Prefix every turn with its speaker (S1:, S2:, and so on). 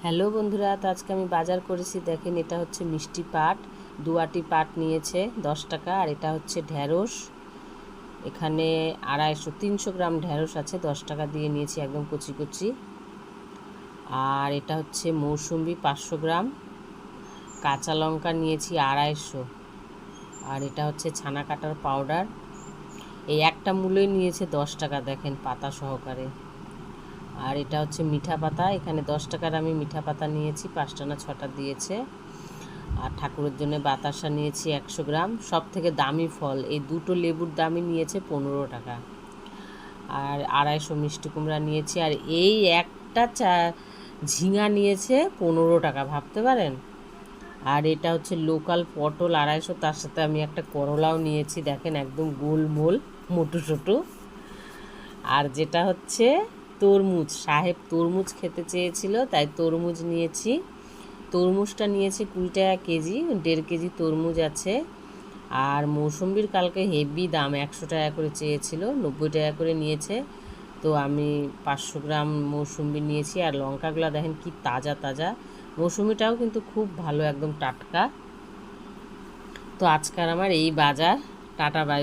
S1: Hello বন্ধুরা, তো আজকে আমি বাজার করেছি। দেখেন, এটা হচ্ছে মিষ্টি পাট, দুয়াটি পাট নিয়েছে 10 টাকা। আর এটা হচ্ছে ঢ্যাঁড়স, এখানে 300 গ্রাম ঢ্যাঁড়স আছে, 10 টাকা দিয়ে নিয়েছি, একদম কচি কচি। আর এটা হচ্ছে মৌসুম্বি 500 গ্রাম, কাঁচা লঙ্কা নিয়েছি 250। আর এটা হচ্ছে ছানা কাটার পাউডার, এই একটা মূল্যই নিয়েছে 10 টাকা, দেখেন পাতা সহকারে। আর এটা হচ্ছে মিঠা পাতা, এখানে 10 টাকার আমি মিঠা পাতা নিয়েছি, 5টা না 6টা দিয়েছে। আর ঠাকুরের জন্য বাতাসা নিয়েছি 100 গ্রাম, সব থেকে দামি ফল। এই দুটো লেবুর দামই নিয়েছে 15 টাকা। আর 250 মিষ্টি কুমড়া নিয়েছি। আর এই একটা ঝিঙা নিয়েছে 15 টাকা, ভাবতে পারেন। আর এটা হচ্ছে লোকাল পটল 250, তার সাথে আমি একটা করলাও নিয়েছি, দেখেন একদম গোল মোল মোটু ছোটো। আর যেটা হচ্ছে তরমুজ, সাহেব তরমুজ খেতে চেয়েছিল, তাই তরমুজ নিয়েছি। তরমুজটা নিয়েছি 20 টাকা কেজি, 1.5 কেজি তরমুজ আছে। আর মৌসুম্বির কালকে হেভি দাম, 100 টাকা করে চেয়েছিল, 90 টাকা করে নিয়েছে। তো আমি 500 গ্রাম মৌসুম্বি নিয়েছি। আর লঙ্কাগুলো দেখেন কি তাজা তাজা, মৌসুম্বিটাও কিন্তু খুব ভালো, একদম টাটকা। তো আজকাল আমার এই বাজার। Tata, by.